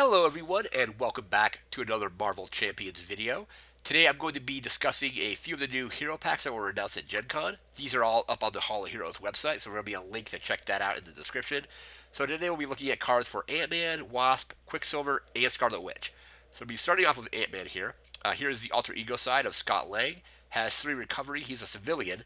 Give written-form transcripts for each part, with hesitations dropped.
Hello everyone and welcome back to another Marvel Champions video. Today I'm going to be discussing a few of the new hero packs that were announced at Gen Con. These are all up on the Hall of Heroes website, so there'll be a link to check that out in the description. So today we'll be looking at cards for Ant-Man, Wasp, Quicksilver, and Scarlet Witch. So we'll be starting off with Ant-Man here. Here is the alter ego side of Scott Lang. Has 3 recovery, he's a civilian,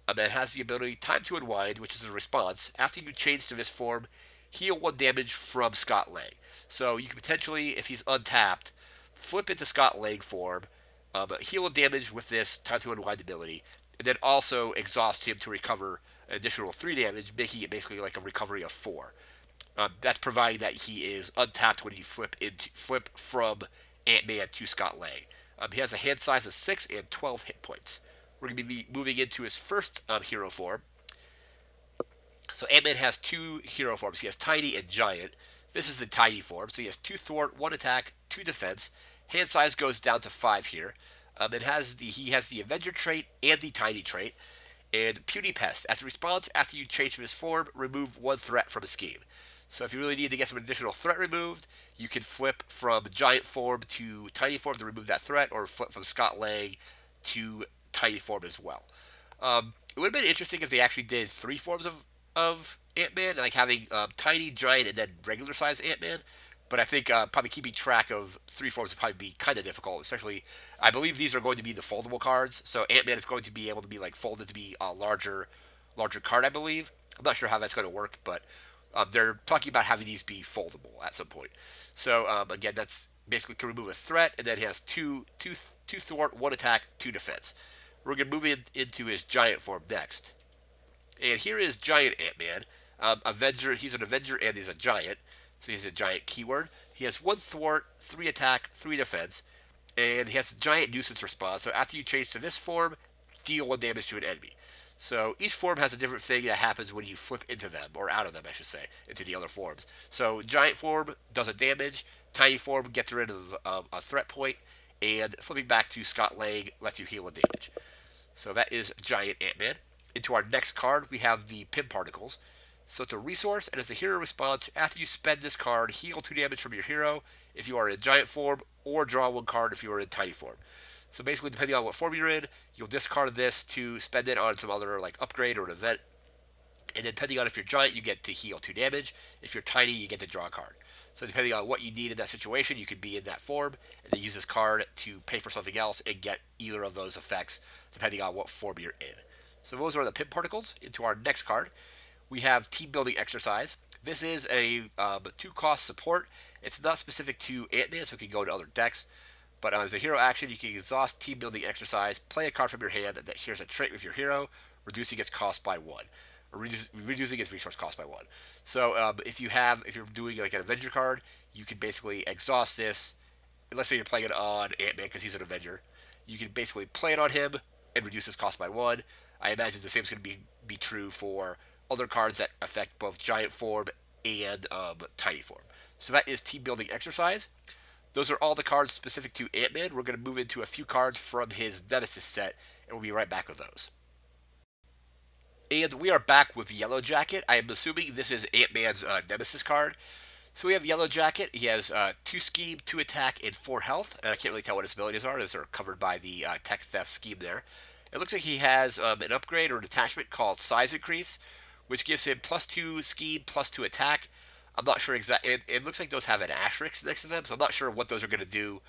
and has the ability Time to Unwind, which is a response. After you change to this form, heal 1 damage from Scott Lang. So you can potentially, if he's untapped, flip into Scott Lang form, heal a damage with this Time to Unwind ability, and then also exhaust him to recover an additional 3 damage, making it basically like a recovery of 4. That's providing that he is untapped when you flip from Ant-Man to Scott Lang. He has a hand size of 6 and 12 hit points. We're going to be moving into his first hero form. So Ant-Man has 2 hero forms. He has Tiny and Giant. This is the Tiny form, so he has 2 thwart, 1 attack, 2 defense. Hand size goes down to 5 here. He has the Avenger trait and the Tiny trait. And Puny Pest. As a response, after you change from his form, remove 1 threat from a scheme. So if you really need to get some additional threat removed, you can flip from Giant form to Tiny form to remove that threat, or flip from Scott Lang to Tiny form as well. It would have been interesting if they actually did 3 forms of Ant-Man, like having Tiny, Giant, and then regular size Ant-Man. But I think probably keeping track of 3 forms would probably be kind of difficult, especially I believe these are going to be the foldable cards. So Ant-Man is going to be able to be like folded to be a larger card, I believe. I'm not sure how that's going to work, but they're talking about having these be foldable at some point. So again, that's basically can remove a threat, and then he has two thwart, 1 attack, 2 defense. We're going to move into his Giant form next. And here is Giant Ant-Man. Avenger, he's an Avenger and he's a Giant. So he's a Giant keyword. He has 1 thwart, 3 attack, 3 defense. And he has a Giant nuisance response. So after you change to this form, deal 1 damage to an enemy. So each form has a different thing that happens when you flip into them, or out of them, I should say, into the other forms. So Giant form does a damage. Tiny form gets rid of a threat point. And flipping back to Scott Lang lets you heal a damage. So that is Giant Ant-Man. Into our next card, we have the Pim Particles. So it's a resource, and as a hero response, after you spend this card, heal 2 damage from your hero if you are in Giant form, or draw 1 card if you are in Tiny form. So basically, depending on what form you're in, you'll discard this to spend it on some other like upgrade or an event. And then depending on if you're Giant, you get to heal 2 damage. If you're Tiny, you get to draw a card. So depending on what you need in that situation, you could be in that form, and then use this card to pay for something else and get either of those effects, depending on what form you're in. So those are the Pim Particles. Into our next card, we have Team Building Exercise. This is a 2-cost support. It's not specific to Ant-Man, so it can go to other decks. But as a hero action, you can exhaust Team Building Exercise, play a card from your hand that shares a trait with your hero, reducing its cost by 1, or reducing its resource cost by 1. So if you're doing like an Avenger card, you can basically exhaust this. Let's say you're playing it on Ant-Man because he's an Avenger. You can basically play it on him and reduce his cost by 1. I imagine the same is going to be true for other cards that affect both Giant form and Tiny form. So that is Team Building Exercise. Those are all the cards specific to Ant-Man. We're going to move into a few cards from his Nemesis set, and we'll be right back with those. And we are back with Yellow Jacket. I am assuming this is Ant-Man's Nemesis card. So we have Yellow Jacket. He has 2 scheme, 2 attack, and 4 health. And I can't really tell what his abilities are, as they're covered by the tech theft scheme there. It looks like he has an upgrade or an attachment called Size Increase, which gives him +2 scheme, +2 attack. I'm not sure exactly. It looks like those have an asterisk next to them, so I'm not sure what those are going to do,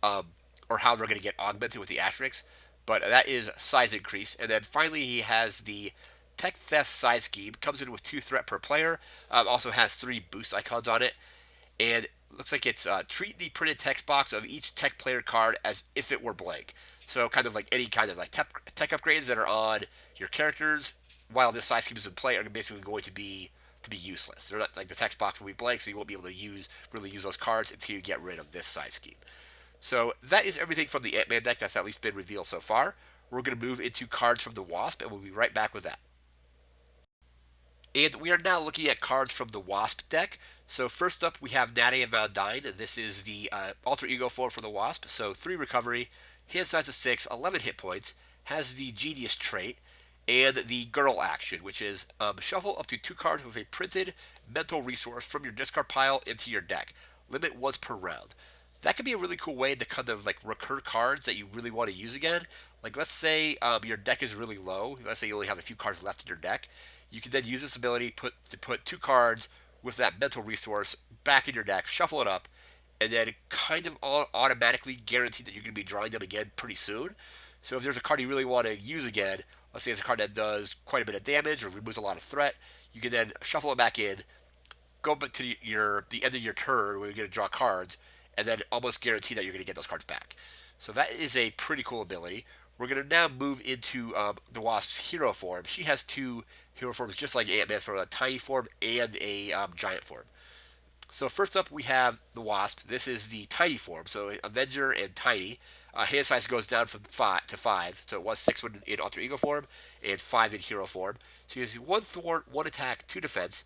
or how they're going to get augmented with the asterisk. But that is Size Increase. And then finally, he has the Tech Theft Size Scheme. Comes in with 2 threat per player. Also has 3 boost icons on it. And looks like it's treat the printed text box of each tech player card as if it were blank. So kind of like any kind of like tech upgrades that are on your characters while this size scheme is in play are basically going to be useless. They're not like the text box will be blank, so you won't be able to really use those cards until you get rid of this size scheme. So that is everything from the Ant-Man deck that's at least been revealed so far. We're going to move into cards from the Wasp, and we'll be right back with that. And we are now looking at cards from the Wasp deck. So first up, we have Nadia Van Dyne. This is the alter ego form for the Wasp. So 3 recovery, hand size of 6, 11 hit points, has the Genius trait, and the Girl action, which is shuffle up to 2 cards with a printed mental resource from your discard pile into your deck. limit once per round. That could be a really cool way to kind of like recur cards that you really want to use again. Like let's say your deck is really low. Let's say you only have a few cards left in your deck. You can then use this ability to put two cards with that mental resource back in your deck, shuffle it up, and then kind of automatically guarantee that you're going to be drawing them again pretty soon. So if there's a card you really want to use again, let's say it's a card that does quite a bit of damage or removes a lot of threat, you can then shuffle it back in, go back to the end of your turn where you're going to draw cards, and then almost guarantee that you're going to get those cards back. So that is a pretty cool ability. We're going to now move into the Wasp's hero form. She has two hero forms just like Ant-Man, for a tiny form and a giant form. So first up, we have the Wasp. This is the tiny form, so Avenger and tiny. Hand size goes down from 5 to 5, so it was 6 in alter ego form and 5 in hero form. So he has 1 thwart, 1 attack, 2 defense,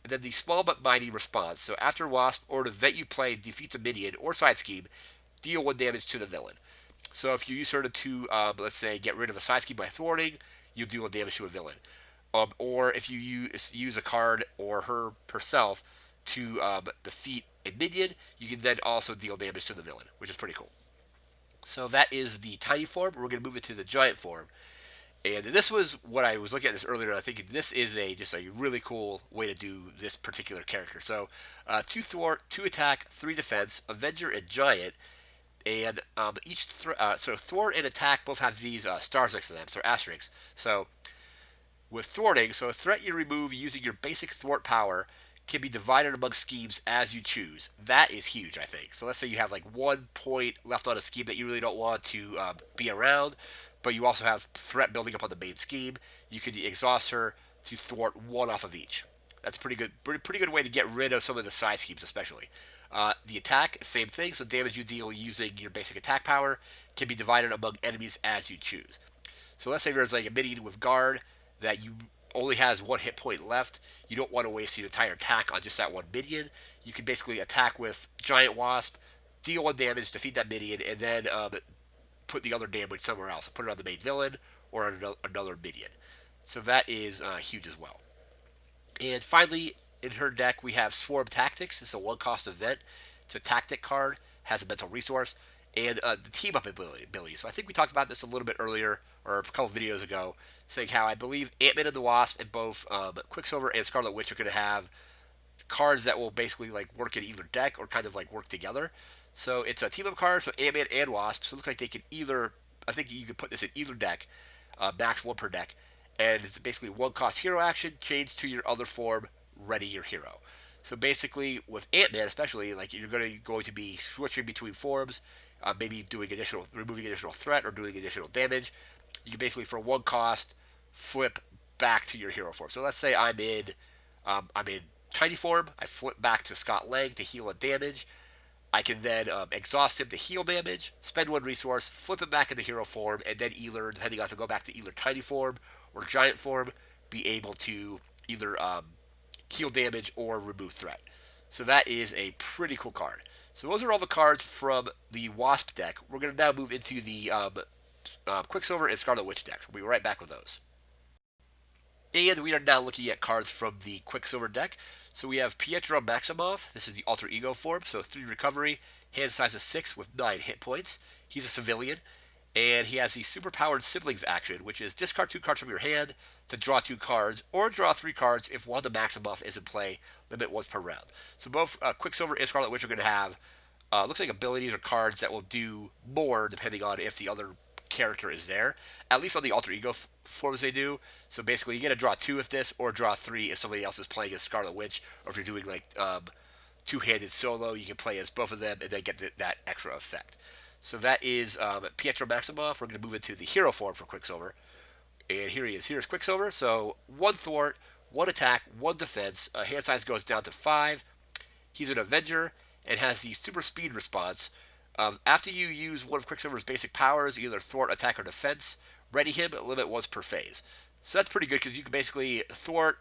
and then the small but mighty response. So after Wasp or an event you play defeats a minion or side scheme, deal 1 damage to the villain. So if you use her to, let's say, get rid of a side scheme by thwarting, you deal 1 damage to a villain. Or if you use a card or her herself to defeat a minion, you can then also deal damage to the villain, which is pretty cool. So that is the tiny form. We're going to move it to the giant form. And this was what I was looking at this earlier. I think this is just a really cool way to do this particular character. So 2 thwart, 2 attack, 3 defense, Avenger and Giant. And so thwart and attack both have these stars next to them, so asterisks. So with thwarting, so a threat you remove using your basic thwart power can be divided among schemes as you choose. That is huge, I think. So let's say you have like 1 point left on a scheme that you really don't want to be around, but you also have threat building up on the main scheme. You can exhaust her to thwart 1 off of each. That's pretty good. Pretty good way to get rid of some of the side schemes, especially. The attack, same thing. So damage you deal using your basic attack power can be divided among enemies as you choose. So let's say there's like a minion with guard that you only has 1 hit point left. You don't want to waste your entire attack on just that 1 minion. You can basically attack with Giant Wasp, deal 1 damage, defeat that minion, and then put the other damage somewhere else. Put it on the main villain or on another minion. So that is huge as well. And finally, in her deck, we have Swarm Tactics. It's a 1-cost event. It's a tactic card, has a mental resource, and the team up ability. So I think we talked about this a little bit earlier, or a couple videos ago, saying how I believe Ant-Man and the Wasp and both Quicksilver and Scarlet Witch are going to have cards that will basically like work in either deck or kind of like work together. So it's a team up card, so Ant-Man and Wasp. So it looks like they can either, I think you could put this in either deck, max 1 per deck, and it's basically 1-cost hero action, change to your other form, ready your hero. So basically, with Ant-Man especially, like you're going to be switching between forms, maybe removing additional threat or doing additional damage. You can basically, for 1 cost, flip back to your hero form. So let's say I'm in tiny form. I flip back to Scott Lang to heal a damage. I can then exhaust him to heal damage, spend 1 resource, flip him back into hero form, and then either, depending on if I go back to either tiny form or giant form, be able to either heal damage or remove threat. So that is a pretty cool card. So those are all the cards from the Wasp deck. We're going to now move into the Quicksilver and Scarlet Witch decks. We'll be right back with those. And we are now looking at cards from the Quicksilver deck. So we have Pietro Maximoff. This is the alter ego form, so 3 recovery, hand size of 6 with 9 hit points. He's a civilian, and he has the superpowered siblings action, which is discard 2 cards from your hand to draw 2 cards, or draw 3 cards if one of the Maximoff is in play, limit once per round. So both Quicksilver and Scarlet Witch are going to have, looks like abilities or cards that will do more depending on if the other character is there. At least on the alter ego forms they do. So basically you get to draw 2 if this, or draw 3 if somebody else is playing as Scarlet Witch, or if you're doing like 2-handed solo, you can play as both of them and then get that extra effect. So that is Pietro Maximoff. We're going to move into the hero form for Quicksilver. And here he is. Here's Quicksilver. So 1 thwart, 1 attack, 1 defense. Hand size goes down to 5. He's an Avenger and has the super speed response. After you use one of Quicksilver's basic powers, either thwart, attack, or defense, ready him, limit once per phase. So that's pretty good because you can basically thwart,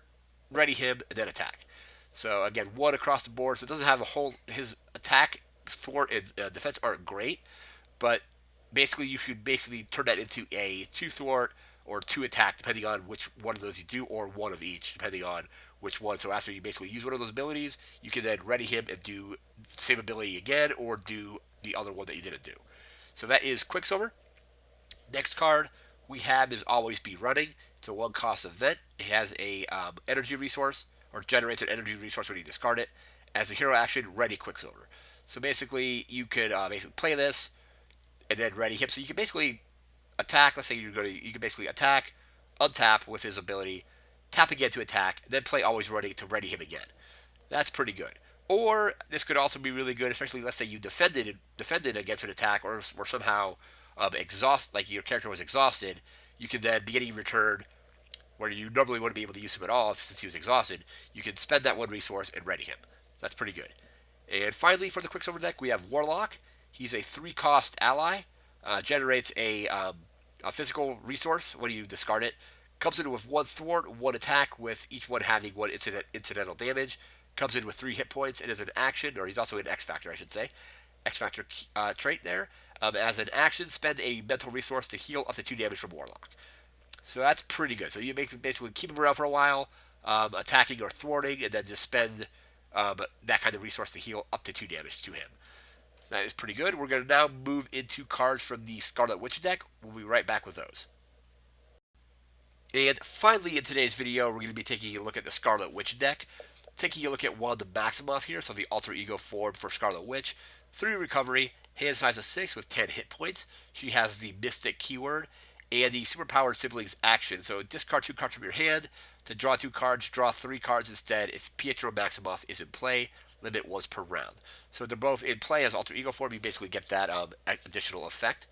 ready him, and then attack. So again, 1 across the board. So it doesn't have a whole, his attack, thwart, and defense aren't great, but basically you should basically turn that into a 2 thwart or 2 attack, depending on which one of those you do, or 1 of each, depending on which one. So after you basically use one of those abilities, you can then ready him and do the same ability again, or do the other one that you didn't do. So that is Quicksilver. Next card we have is Always Be Running. It's a one cost event. It has a energy resource, or generates an energy resource when you discard it. As a hero action, ready Quicksilver. So basically, you could basically play this and then ready him. So you can basically attack. Let's say you can basically attack, untap with his ability, tap again to attack, and then play Always Running to ready him again. That's pretty good. Or this could also be really good, especially let's say you defended against an attack, or somehow like your character was exhausted. You can then, beginning your turn, where you normally wouldn't be able to use him at all since he was exhausted, you can spend that one resource and ready him. So that's pretty good. And finally, for the Quicksilver deck, we have Warlock. He's a 3-cost ally. Generates a physical resource when you discard it. Comes in with 1 thwart, 1 attack, with each one having 1 incidental damage. Comes in with 3 hit points, and is an action, or he's also an X Factor, I should say. X Factor trait there. As an action, spend a mental resource to heal up to 2 damage from Warlock. So that's pretty good. So you basically keep him around for a while, attacking or thwarting, and then just spend that kind of resource to heal up to 2 damage to him. So that is pretty good. We're going to now move into cards from the Scarlet Witch deck. We'll be right back with those. And finally, in today's video, we're going to be taking a look at the Scarlet Witch deck. Taking a look at Wanda Maximoff here, so the alter ego form for Scarlet Witch. 3 recovery, hand size of 6 with 10 hit points. She has the Mystic keyword and the superpowered siblings action. So discard 2 cards from your hand to draw 2 cards, draw 3 cards instead if Pietro Maximoff is in play. Limit once per round. So they're both in play as alter ego form. You basically get that additional effect.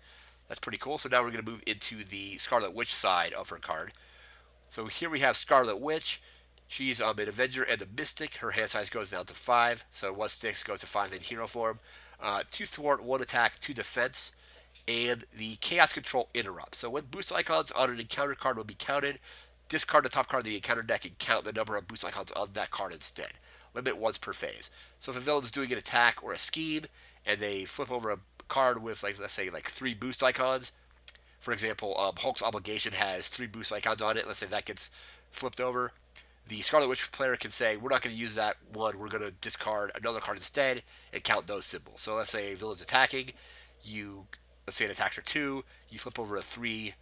That's pretty cool. So now we're going to move into the Scarlet Witch side of her card. So here we have Scarlet Witch. She's an Avenger and a Mystic. Her hand size goes down to 5. So 1 sticks goes to 5 in hero form. 2 thwart, 1 attack, 2 defense. And the Chaos Control Interrupt. So when boost icons on an encounter card will be counted, discard the top card of the encounter deck and count the number of boost icons on that card instead. Limit once per phase. So if a villain is doing an attack or a scheme, and they flip over a card with, like, let's say, 3 boost icons. For example, Hulk's Obligation has 3 boost icons on it. Let's say that gets flipped over. The Scarlet Witch player can say, we're not going to use that one, we're going to discard another card instead and count those symbols. So let's say a villain's attacking, let's say it attacks for 2, you flip over a 3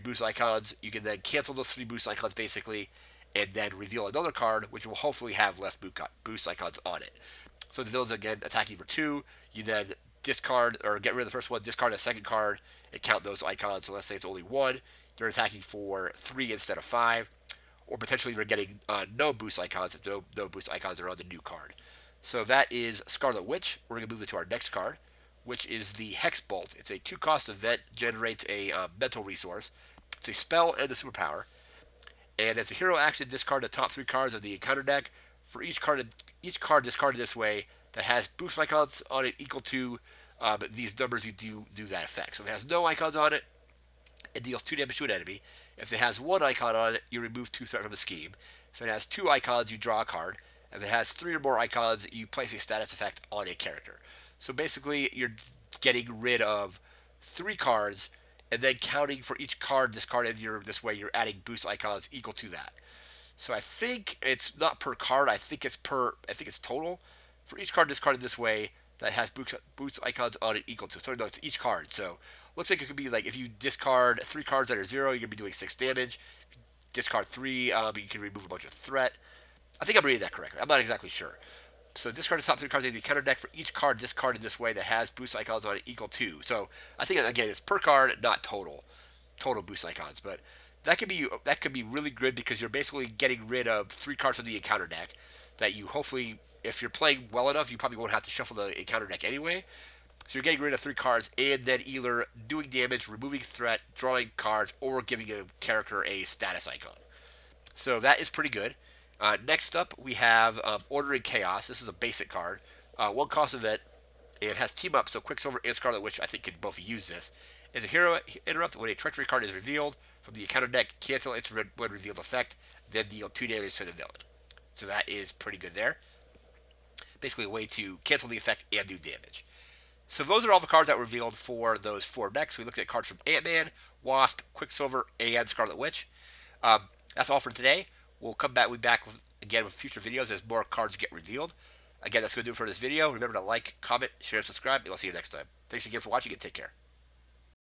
boost icons, you can then cancel those 3 boost icons basically, and then reveal another card, which will hopefully have less boost icons on it. So the villain's again attacking for 2, you then discard, or get rid of the first one, discard a second card, and count those icons. So let's say it's only 1, they're attacking for 3 instead of 5. Or potentially you're getting no boost icons if no boost icons are on the new card. So that is Scarlet Witch. We're going to move into our next card, which is the Hex Bolt. It's a 2-cost event, generates a mental resource. It's a spell and a superpower. And as a hero action, discard the top 3 cards of the encounter deck. For each card discarded this way that has boost icons on it equal to these numbers, you do that effect. So if it has no icons on it, it deals 2 damage to an enemy. If it has 1 icon on it, you remove 2 threat from the scheme. If it has 2 icons, you draw a card. If it has 3 or more icons, you place a status effect on a character. So basically, you're getting rid of 3 cards, and then counting for each card discarded. This way, you're adding boost icons equal to that. So I think it's not per card. I think it's total. For each card discarded this way that has boost icons on it equal to. So no, it's each card. So looks like it could be like if you discard 3 cards that are 0, you're going to be doing 6 damage. If you discard 3, you can remove a bunch of threat. I think I'm reading that correctly. I'm not exactly sure. So discard the top 3 cards in the counter deck for each card discarded this way that has boost icons on it equal to. So I think, again, it's per card, not total boost icons. But that could be really good because you're basically getting rid of 3 cards from the encounter deck that you hopefully, if you're playing well enough, you probably won't have to shuffle the encounter deck anyway. So you're getting rid of 3 cards and then either doing damage, removing threat, drawing cards, or giving a character a status icon. So that is pretty good. Next up, we have Ordering Chaos. This is a basic card. 1 cost event. It has team up, so Quicksilver and Scarlet Witch, I think, can both use this. As a hero interrupt, when a treachery card is revealed from the encounter deck, cancel its when revealed effect, then deal 2 damage to the villain. So that is pretty good there. Basically a way to cancel the effect and do damage. So those are all the cards that were revealed for those 4 decks. We looked at cards from Ant-Man, Wasp, Quicksilver, and Scarlet Witch. That's all for today. We'll come back. We'll be back again with future videos as more cards get revealed. Again, that's going to do it for this video. Remember to like, comment, share, and subscribe, and I'll see you next time. Thanks again for watching, and take care.